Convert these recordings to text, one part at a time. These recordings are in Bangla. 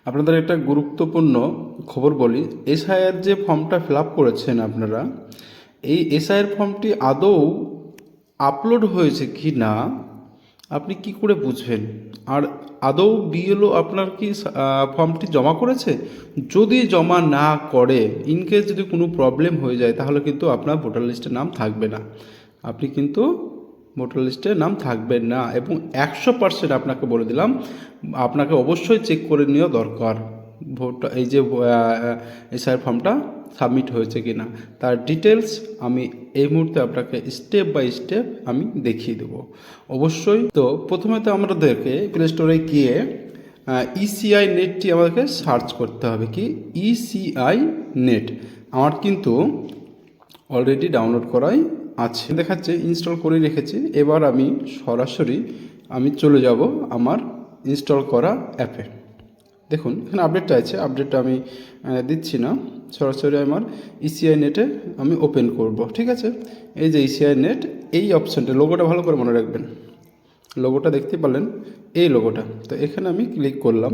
আপনাদের একটা গুরুত্বপূর্ণ খবর বলি। এসআইআর যে ফর্মটা ফিল আপ করেছেন আপনারা, এই এসআইআর ফর্মটি আদৌ আপলোড হয়েছে কি না আপনি কি করে বুঝবেন? আর আদৌ বিএলও আপনার কি ফর্মটি জমা করেছে? যদি জমা না করে, ইনকেস যদি কোনো প্রবলেম হয়ে যায়, তাহলে কিন্তু আপনার ভোটার লিস্টে নাম থাকবে না। আপনি কিন্তু ভোটার লিস্টে নাম থাকবেন না, এবং 100% আপনাকে বলে দিলাম, আপনাকে অবশ্যই চেক করে নেওয়া দরকার ভোট এই যে এসআইআর ফর্মটা সাবমিট হয়েছে কি না। তার ডিটেলস আমি এই মুহূর্তে আপনাকে স্টেপ বাই স্টেপ আমি দেখিয়ে দেবো অবশ্যই। তো প্রথমে তো আমাদেরকে প্লে স্টোরে গিয়ে ইসিআই নেটটি আমাদেরকে সার্চ করতে হবে। কি ইসিআই নেট আমার কিন্তু অলরেডি ডাউনলোড করাই আছে, দেখাচ্ছে ইনস্টল করে রেখেছি। এবার আমি সরাসরি চলে যাব আমার ইনস্টল করা অ্যাপে। দেখুন এখানে আপডেটটা আছে, আপডেটটা আমি দিচ্ছি না, সরাসরি আমার ইসিআই নেটে আমি ওপেন করব। ঠিক আছে, এই যে ইসিআই নেট, এই অপশানটা, লোগোটা ভালো করে মনে রাখবেন, লোগোটা দেখতে পারলেন, এই লোগোটা। তো এখানে আমি ক্লিক করলাম,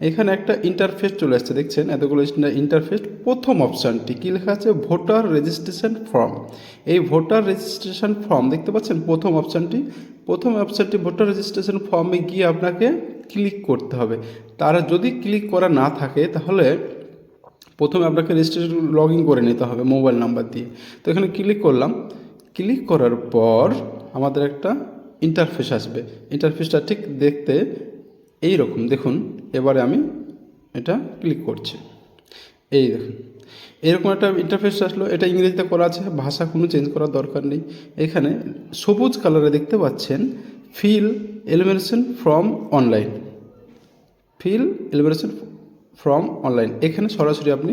এখানে একটা ইন্টারফেস চলে আসছে, দেখছেন এতগুলো ইন্টারফেস। প্রথম অপশানটি কী লেখা আছে? Voter registration form. এই ভোটার রেজিস্ট্রেশন ফর্ম দেখতে পাচ্ছেন, প্রথম অপশানটি ভোটার রেজিস্ট্রেশন ফর্মে গিয়ে আপনাকে ক্লিক করতে হবে। তারা যদি ক্লিক করা না থাকে, তাহলে প্রথমে আপনাকে রেজিস্ট্রেশন লগ ইন করে নিতে হবে মোবাইল নাম্বার দিয়ে। তো এখানে ক্লিক করলাম, ক্লিক করার পর আমাদের একটা ইন্টারফেস আসবে। ইন্টারফেসটা ঠিক দেখতে এই রকম, দেখুন। এবারে আমি এটা ক্লিক করছি, এই দেখুন এরকম একটা ইন্টারফেস আসলো। এটা ইংরেজিতে করা আছে, ভাষা কোনো চেঞ্জ করার দরকার নেই। এখানে সবুজ কালারে দেখতে পাচ্ছেন fill elimination from online, fill elimination from online. এখানে সরাসরি আপনি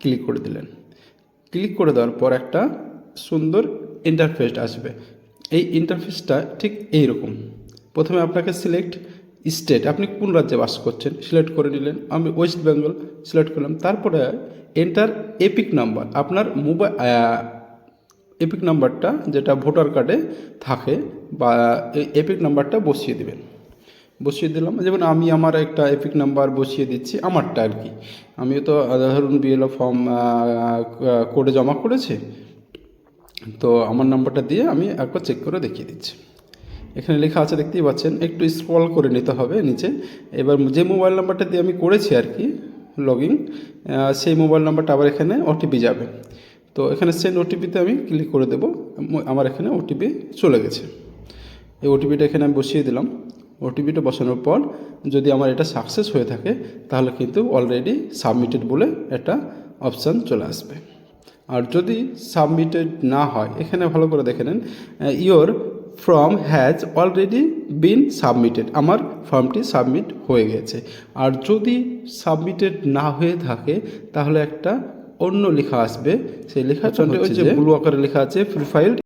ক্লিক করে দিলেন। ক্লিক করে দেওয়ার পর একটা সুন্দর ইন্টারফেস আসবে। এই ইন্টারফেসটা ঠিক এই রকম। প্রথমে আপনাকে সিলেক্ট স্টেট, আপনি কোন রাজ্যে বাস করছেন সিলেক্ট করে নিলেন। আমি ওয়েস্ট বেঙ্গল সিলেক্ট করলাম। তারপরে এন্টার এপিক নাম্বার, আপনার মোবাইল এপিক নাম্বারটা যেটা ভোটার কার্ডে থাকে, বা এই এপিক নাম্বারটা বসিয়ে দেবেন। বসিয়ে দিলাম, যেমন আমি আমার একটা এপিক নাম্বার বসিয়ে দিচ্ছি, আমারটা আর কি। আমিও তো ধরুন বিএলও ফর্ম কোডে জমা করেছি, তো আমার নাম্বারটা দিয়ে আমি একবার চেক করে দেখিয়ে দিচ্ছি। এখানে লেখা আছে দেখতেই পাচ্ছেন, একটু স্ক্রল করে নিতে হবে নিচে। এবার যে মোবাইল নাম্বারটা দিয়ে আমি করেছি আর কি লগ ইন, সেই মোবাইল নাম্বারটা আবার এখানে ওটিপি যাবে। তো এখানে সেন্ড ওটিপিতে আমি ক্লিক করে দেব। আমার এখানে ওটিপি চলে গেছে। এই ওটিপিটা এখানে আমি বসিয়ে দিলাম। ওটিপিটা বসানোর পর যদি আমার এটা সাকসেস হয়ে থাকে, তাহলে কিন্তু অলরেডি সাবমিটেড বলে একটা অপশান চলে আসবে। আর যদি সাবমিটেড না হয়, এখানে ভালো করে দেখে নেন, your form has already been submitted, আমার ফর্মটি সাবমিট হয়ে গেছে। আর যদি সাবমিটেড না হয়ে থাকে, তাহলে একটা অন্য লেখা আসবে। সেই লেখাটা হচ্ছে যে ব্লু আকারে লেখা আছে প্রিফাইলড